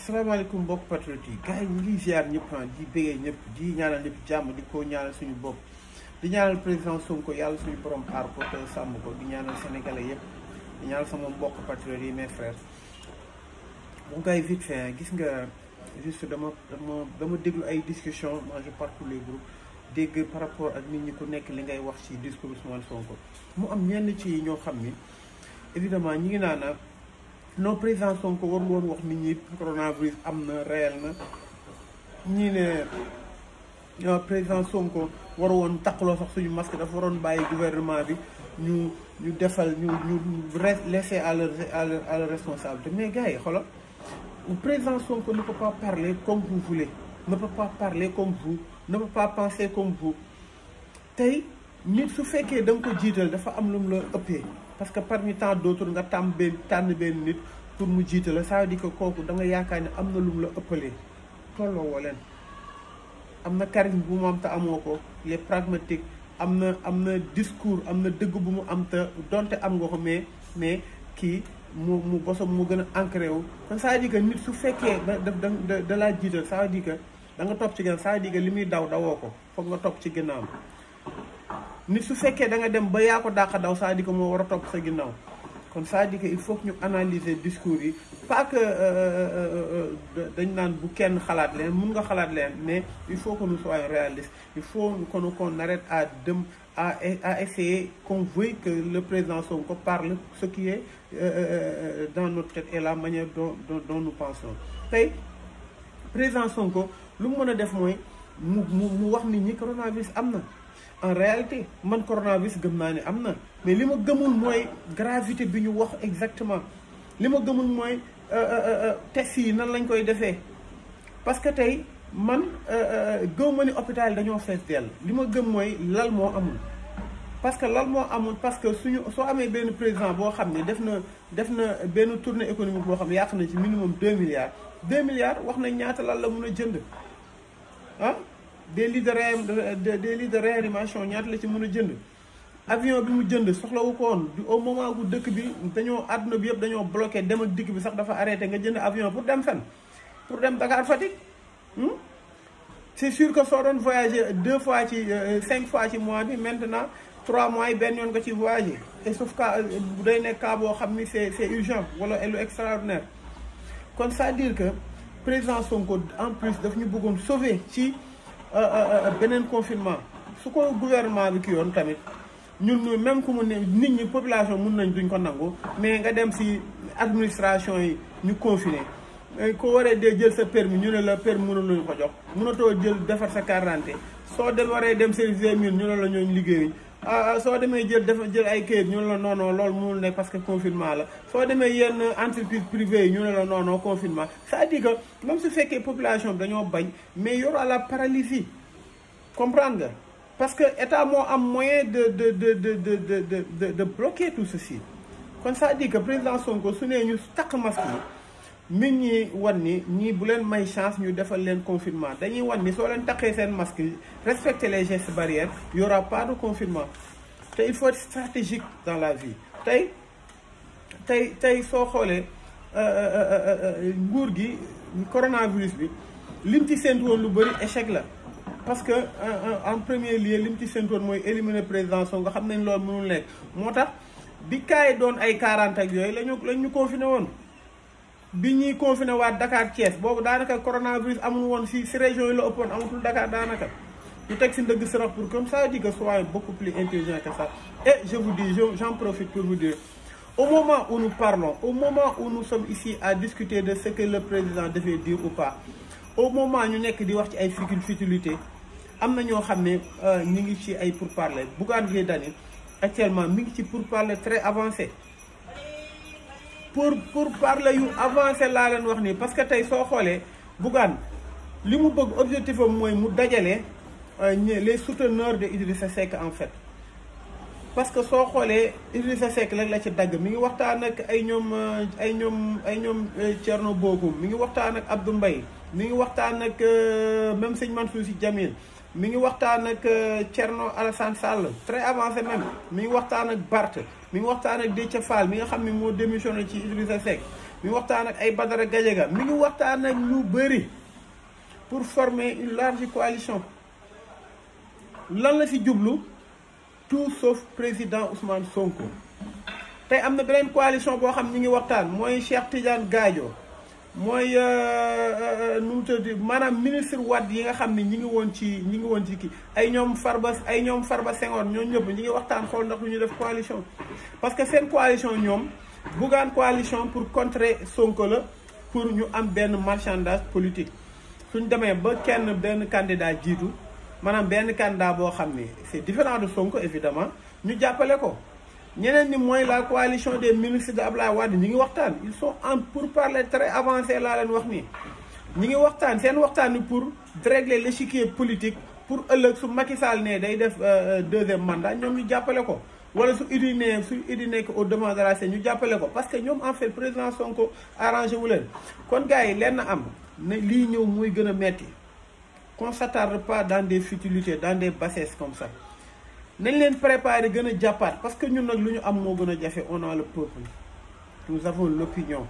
salaamaaleykum mbokk patriote yi gars yi ñu ngi ziar ñëpp di bëggee ñëpp di ñaanal ñëpp jàmm di ko ñaanal suñu bopp di ñaanal président Sonko yàlla suñu borom aar ko te sàmm ko di ñaanal sénégalais yëpp di ñaanal sama mbokk patriote yi mes frères bu gars yi vite fait gis nga juste dama déglu ay discussion moi je parcours les groupes dégg par rapport ak nit ñi ku nekk li ngay wax ci discours Ousmane Sonko mu am ñenn ci ñoo xam ni évidemment ñi ngi naan non président Sonko warul woon wax nit ñi coronavirus am na réel na ñii ne président Sonko waru woon takkaloo sax suñu masque dafa waroon bàyyi gouvernement bi ñu defal ñu laisser à leur responsabilité mais gars yi xoolal président Sonko ne peut pas parler comme vous voulez ne peut pas parler comme vous ne peut pas penser comme vous tey nit su fekkee da nga ko jiital dafa am lu mu la ëppee parce que parmi tant d'autres nga tànn benn nit pour mu jiital la ça veut dire que kooku da nga yaakaar ne am na lu mu la ëppalee tolloo woo leen am na charisme bu mu am te amoo ko il est pragmatique am na discours am na dëgg bu mu am te donte am nga ko mais kii mu bosam mu gën a ancré wu kon ça veut dire que nit su fekkee da laa jiital ça veut dire que da nga topp ci ginnaaw ça veut dire que li muy dawoo ko foog nga topp ci ginnaawam nit su fekkee da nga dem ba yaa ko dàq daw ça veut dire que moo war a topp sa ginnaaw kon ça veut dire que il faut que ñu analyser discours yi pas que dañ naan bu kenn xalaat leen mun nga xalaat leen mais il faut que nous soyons réalistes il faut qu'on arrête à essayer qu'on veuille que le président Sonko parle ce qui est dans notre tête et la manière dont nous pensons tey président Sonko lu mu mën a def mooy mu wax nit ñi coronavirus am na en réalité man coronavirus gëm naa ne am na mais li ma gëmul mooy gravité bi ñu wax exactement li ma gëmul mooy test yi nan lañ koy defee parce que tey man gëw ma ni hôpital dañoo fees dell li ma gëm mooy lal moo amul parce que lal moo amul parce que soo amee benn président boo xam ne def na benn tournée économique boo xam ne yàq na ci minimum 2 milliards wax nañ ñaata lal la mun a jënd ah des lits de réanimation ñaata la ci mën a jënd avion bi mu jënd soxlawu ko woon au moment bu dëkk bi àdduna bi yëpp dañoo bloqué dem ak dikk bi sax dafa arrêté nga jënd avion pour dem fen pour dem Dakar Fatick c'est sûr que soo doon voyager 5 fois ci mois bi maintenant 3 mois yi benn yoon nga ci voyager et sauf cas bu day nekk cas boo xam ni c'est urgent wala lu extraordinaire kon c'est-à-dire que président Sonko en plus daf ñu bëggoon sauver ci beneen confinement su ko gouvernement bi ki yoon tamit ñun même ku mu ne nit ñi population mun nañ duñ ko nangu mais nga dem si administration yi ñu confiné ko waree dee jël sa permis ñu ne la permis mënuluñu ko jox mënatoo jël defar sa carte d'identité soo waree dem service des mines ñu ne la ñooñu liggéeyuñ soo demee jël ay kayit ñu ne la non loolu mënul nekk parce que confinement la soo demee yenn entreprise privée yi ñu ne la non confinement c'est-à-dire que même su fekkee population bi dañoo bañ mais y aura la paralysie comprendre nga parce que état moo am moyen de bloquer tout ceci kon c'est-à-dire que président Sonko su nee ñu takk masque yi nit ñi wan ni ñii bu leen may chance ñu defal leen confinement dañuy wan ni soo leen takkee seen masque respecter les gestes barrières il y aura pas de confinement te il faut être stratégique dans la vie tey soo xoolee nguur gi coronavirus bi lim ci séntu woon lu bëri échec la parce que en premier lieu lim ci séntu woon mooy éliminer président Sonko nga xam nañ loolu mënul nekk moo tax bi kaay doon ay 40 ak yooyu lañ ñu confiné woon bi ñuy confiné waat Dakar Thiès boobu daanaka coronavirus amul woon si région yi la ëppoon amatul Dakar daanaka ñu teg si ndëgg sërëx pour comme ça dit que soyez beaucoup plus intelligent que ça et je vous dis j'en profite pour vous dire au moment où nous parlons au moment où nous sommes ici à discuter de ce que le président devait dire ou pas au moment ñu nekk di wax ci ay futilité am na ñoo xam ne ñu ngi ci ay pourparlers Bougane Gueye Dany actuellement mi ngi ci pourparlers très avancé pour parler yu avancé laa leen wax nii parce que tey soo xoolee Bougane li mu bëgg objectif am mooy mu dajale les souteneurs de Idrissa Seck en fait parce que soo xoolee Idrissa Seck rek la ci dagg mi ngi waxtaan ak ay ñoom Thierno Bocoum mi ngi waxtaan ak Abdou Mbaye mi ngi waxtaan ak même sëñ Mansour Sy Djamil mi ngi waxtaan ak Thierno Alassane Sall très avancé même mi ngi waxtaan ak Barth mi ngi waxtaan ak Déthié Fall mi nga xam ne moo démissionné ci Idrissa Seck mi ngi waxtaan ak ay Badara Gadiaga mi ngi waxtaan ak ñu bëri pour former une large coalition lan la ci jublu tout sauf président Ousmane Sonko tey am na beneen coalition boo xam ñi ngi waxtaan mooy Cheikh Tidiane Gadio mooy nu mu tudd maanaam ministre Wade yi nga xam ne ñi ngi woon ci kii ay ñoom Farba Senghor ñoo ñëpp ñi ngi waxtaan xool ndax lu ñu def coalition parce que seen coalition ñoom Bougane coalition pour contrer Sonko la pour ñu am benn marchandage politique suñ demee ba benn candidat jiitu maanaam benn candidat boo xam ne c'est différent de Sonko évidemment ñu jàppale ko ñeneen ñi mooy la coalition des ministres de Abdoulaye Wade ñi ngi waxtaan ils sont en pourparlers très avancés laa leen wax nii ñi ngi waxtaan seen waxtaan ni pour régler l'échiquier politique pour ëllëg su Macky Sall ne day def deuxième mandat ñoom ñu jàppale ko wala su Idi nekk au devant de la scène ñu jàppale ko parce que ñoom en fait président Sonko arrangé wu leen kon gars yi leen am ne lii ñëw muy gën a metti qu'on s'attarde pas dans des futilités dans des bassesses comme ça nañ leen préparer gën a jàppaat parce que ñun nag lu ñu am moo gën a jafe on a le peuple nous avons l'opinion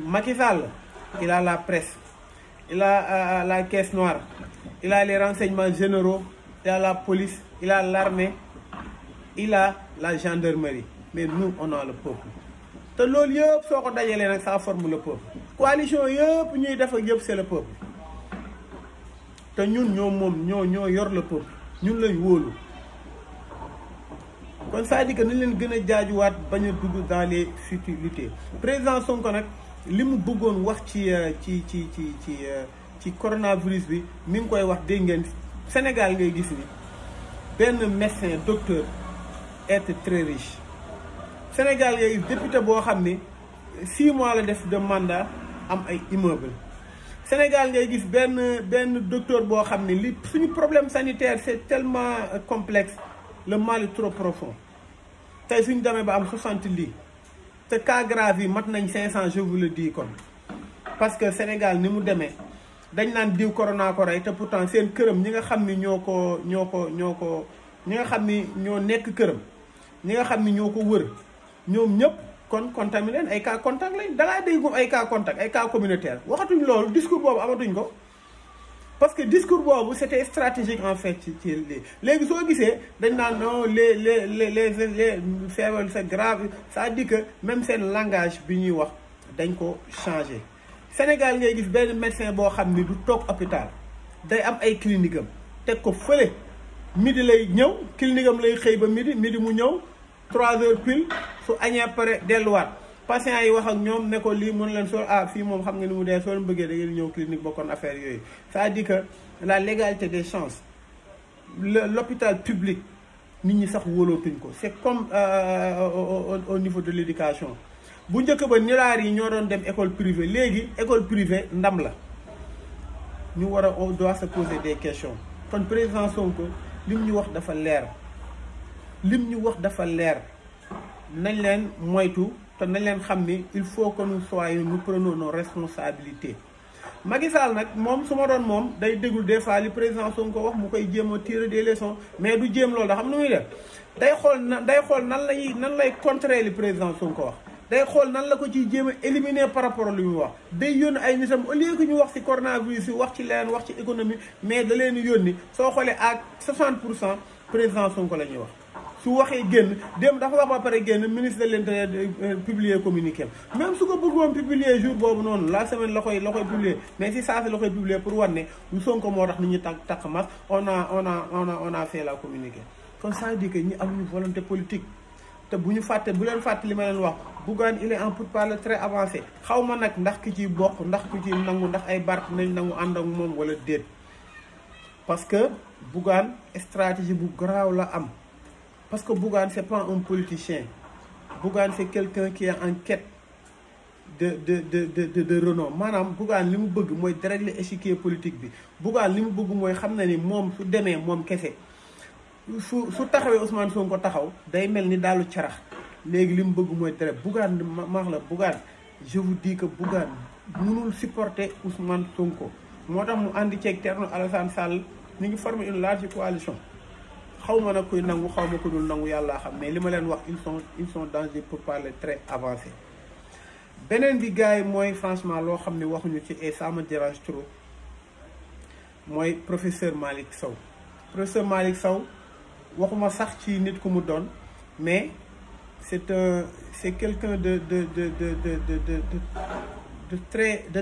Macky Sall il a la presse il a la caisse noire il a les renseignements généraux il a la police il a l'armée il a la gendarmerie mais nous on a le peuple te loolu yëpp soo ko dajalee nag ça forme le peuple coalition yëpp ñuy def ak yëpp c'est le peuple te ñun ñoo yor le peuple ñun lañ wóolu kon c'est-à-dire que nañ leen gën a jaajuwaat bañ a dugg dans les futilités président Sonko nag li mu bëggoon wax ci coronavirus bi mi ngi koy wax dégg ngeen Sénégal ngay gis ni benn médecin docteur être très riche Sénégal ngay gis député boo xam ne 6 mois la def de mandat am ay immeuble Sénégal ngay gis benn docteur boo xam ne li suñu problème sanitaire c'est tellement complexe le mal est trop profond tey suñu demee ba am 60 lits te cas grave yi mat nañ 500 je vous le dis kon parce que Sénégal ni mu demee dañ naan diw corona ko rey te pourtant seen këram ñi nga xam ni ñi nga xam ni ñoo nekk këram ñi nga xam ni ñoo ko wër ñoom ñëpp kon contaminé ay cas contact lañ dangaa dégg ay cas contact ay cas communautaire waxatuñ loolu discours boobu amatuñ ko parce que discours boobu c'était stratégique en fait ci léegi soo gisee dañ naan non les feebar c'est grave ça dit que même seen langage bi ñuy wax dañ ko changé Sénégal ngay gis benn médecin boo xam ni du toog hôpital day am ay clinique am teg ko fële midi lay ñëw clinique am lay xëy ba midi mu ñëw 3 heures pile su añee pare delluwaat patients yi wax ak ñoom ne ko lii mën leen soo fii moom xam nga ni mu dee soo leen bëggee da ngeen ñëw clinique bokkoon affaire yooyu c'est-à-dire que la légalité des chances l'hôpital public nit ñi sax wóolootuñ ko c'est comme au niveau de l'éducation bu njëkk ba nilaar yi ñoo doon dem école privée léegi école privée ndam la ñu on doit se poser des questions kon président Sonko lim ñu wax dafa leer nañ leen moytu te nañ leen xam ni il faut que nous prenons nos responsabilités Macky Sall nag moom su ma doon moom day déglu des fois li président Sonko wax mu koy jéem a tirer des leçons mais du jéem loolu da xam nu muy def day xool nan lay contrer li président Sonko wax day xool nan la ko ciy jéem a éliminer par rapport à lu muy wax day yónni ay nitam au lieu que ñu wax ci coronavirus yi wax ci leneen wax ci économie mais da leen yónni soo xoolee à 60% président Sonko la ñuy wax su waxee génn dem dafa wax ba pare génn ministre de l'intérieur publier communiqué même su ko bëggoon publier jour boobu noonu la semaine la koy publier mais si saa si la koy publier pour wane ne lu Sonko moo tax nit ñi takk mas on a fait la communiqué kon ça veut dire que ñi amuñu volonté politique te bu leen fàtte li ma leen wax Bougane il est en pourparlers très avancé xaw ma nag ndax ki ciy bokk ndax ki ciy nangu ndax ay Barth nañ nangu ànd ak moom wala déet parce que Bougane stratégie bu garaaw la am parce que Bougane c'est pas un politicien Bougane c'est quelqu'un qui est en quête de renom maanaam Bougane li mu bëgg mooy dérégler échiquier politique bi Bougane li mu bëgg mooy xam na ni moom su demee moom kese su taxawee Ousmane Sonko taxaw day mel ni daalu carax léegi li mu bëgg mooy tere Bougane maax la Bougane je vous dis que Bougane mënul supporter Ousmane Sonko moo tax mu àndi ceeg Thierno Alassane Sall ñu ngi former une large coalition xaw ma nag koy nangu xaw ma ko dul nangu yàlla xam mais li ma leen wax ils sont dans des pourparlers très avancés beneen bi gars yi mooy franchement loo xam ne waxuñu ci et ça me dérange trop mooy professeur Malick Sow. Professeur Malick Sow waxuma sax ci nit ku mu doon mais c'est quelqu'un de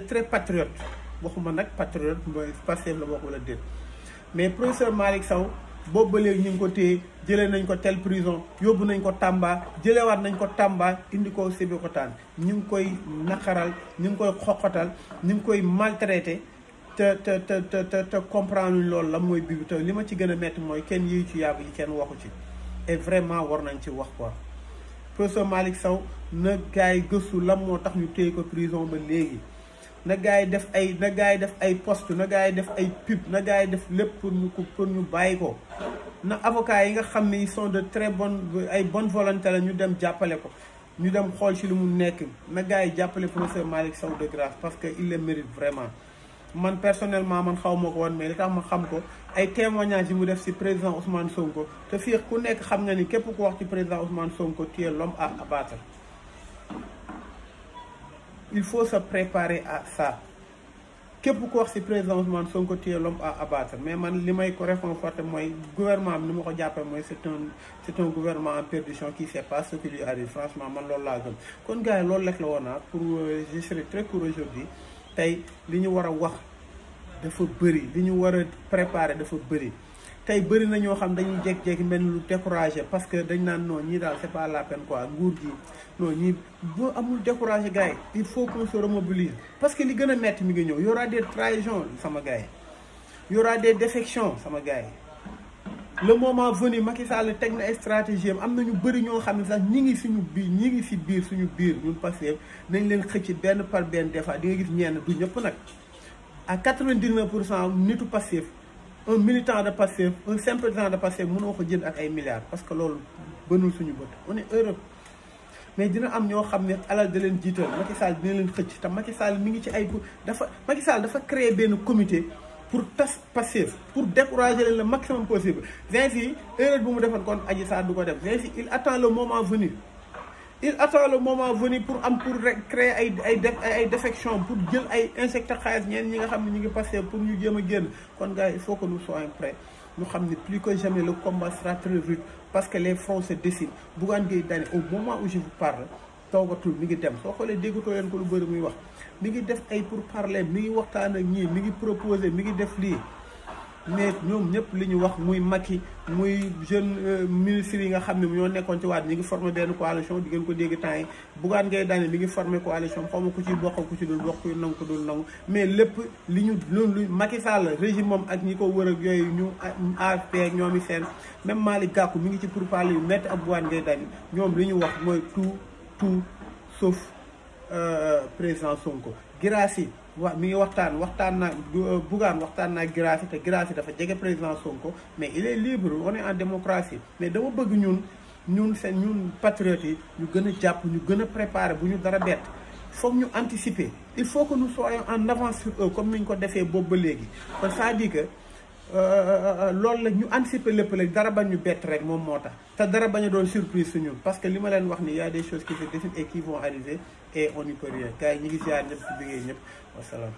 très patriote. waxuma nag patriote mooy Pastef la wax wala déet mais professeur Malick Sow boobu ba léegi ñu ngi ko téye jëlee nañ ko tel prison yóbbu nañ ko Tamba jëlewaat nañ ko Tamba indi ko Sébikotane ñu ngi koy naqaral ñu ngi koy xoqatal ñu ngi koy maltraité te comprendre luñ loolu la mooy bi te li ma ci gën a métti mooy kenn yi ci yàgg yi kenn waxu ci et vraiment war nañ ci wax quoi. professeur Malick Sow na gars yi gëstu lan moo tax ñu téye ko prison ba léegi. na gars yi def ay poste na gars yi def ay pub na gars yi def lépp pour ñu bàyyi ko na avocat yi nga xam ne ils sont de très bonne volonté la ñu dem jàppale ko ñu dem xool ci lu mu nekk na gars yi jàppale professeur Malick Sow de grâce parce que il le mérite vraiment. man personnellement man xaw ma ko woon mais li tax ma xam ko ay témoignages yi mu def ci président Ousmane Sonko te fii ku nekk xam nga ni képp ku wax ci président Ousmane Sonko tu es l'homme à abattre. Il faut se préparer à ça képp ku wax ci président Ousmane Sonko tu es l'homme à abattre mais man li may ko réconforté mooy gouvernement bi ni ma ko jàppee mooy c'est un gouvernement en perdition qui sait pas ce qui lui arrive franchement man loolu laa gëm. kon gars yi loolu rek la woon pour je serai très court aujourd'hui tey li ñu war a wax dafa bëri li ñu war a préparer dafa bëri tey bëri na ñoo xam dañuy jékki-jékki mel ni lu découragé parce que dañ naan non ñii daal c'est pas la peine quoi nguur gi non ñii boo amul découragé gars yi il faut qu'on se remobilise parce que li gën a metti mi ngi ñëw y aura des trahisons sama gars yi y aura des défections sama gars yi le moment venu Macky Sall teg na stratégie am na ñu bëri ñoo xam ne sax ñi ngi suñu biir ñun Pastef nañ leen xëcc benn par benn des fois di nga gis ñenn du ñëpp nag à 99% nitu Pastef un militant de Pastef un sympathisant de Pastef mënoo ko jënd ak ay milliards parce que loolu bënul suñu bët on est heureux mais dina am ñoo xam ne alal da leen jiital Macky Sall dina leen xëcc te Macky Sall mi ngi ci ay Macky Sall dafa créer benn comité pour tas Pastef pour décourager leen le maximum possible ainsi erreur bu mu defoon kon Adji Sarr du ko def ainsi il attend le moment venu pour créer ay défection pour jël ay insectes xaalis ñeen ñi nga xam ne ñu ngi Pastef pour ñu jéem a génn kon gars il faut que nous soyons prêts ñu xam ne plus que jamais le combat sera très rude parce que les fronts se dessinent Bougane Gueye Dany au moment où je vous parle toogatul mi ngi dem soo xoolee déggatoo leen ko lu bëri muy wax mi ngi def ay pour parler mi ngi waxtaan ak ñii mi ngi proposer mi ngi def lii mais ñoom ñëpp li ñu wax muy Macky muy jeune ministre yi nga xam ne ñoo nekkoon ci waat ñi ngi formé benn coalition di ngeen ko dégg temps yi Bougane Gueye Dany mi ngi formé coalition xaw ma ku ci bokk ku ci dul bokk ku nangu ko dul nangu mais lépp li ñu loolu Macky Sall régime moom ak ñi ko wër ak yooyu ñu AFP ak ñoom i seen même Malick Gakou mi ngi ci pourparlers yu métti ak Bougane Gueye Dany ñoom li ñu wax mooy tout sauf président Sonko. Guirassy mi ngi waxtaan na Bougane waxtaan naa Guirassy te Guirassy dafa jege président Sonko mais il est libre on est en démocratie mais dama bëgg ñun patriotes yi ñu gën a jàpp ñu gën a préparer bu ñu dara bett foog ñu anticiper il faut que nous soyons en avance sur eux comme ni ñu ko defee boobu ba léegi kon c'est-à-dire que loolu la ñu anticiper lépp la dara bañ ñu bett rek moom moo tax te dara bañ a doon surprise su ñun parce que li ma leen wax ni y a des choses qui se dessinent et qui vont arriver et on n'y peut rien gars yi ñu ngi ziar ñëpp ci jógee ñëpp wasalaam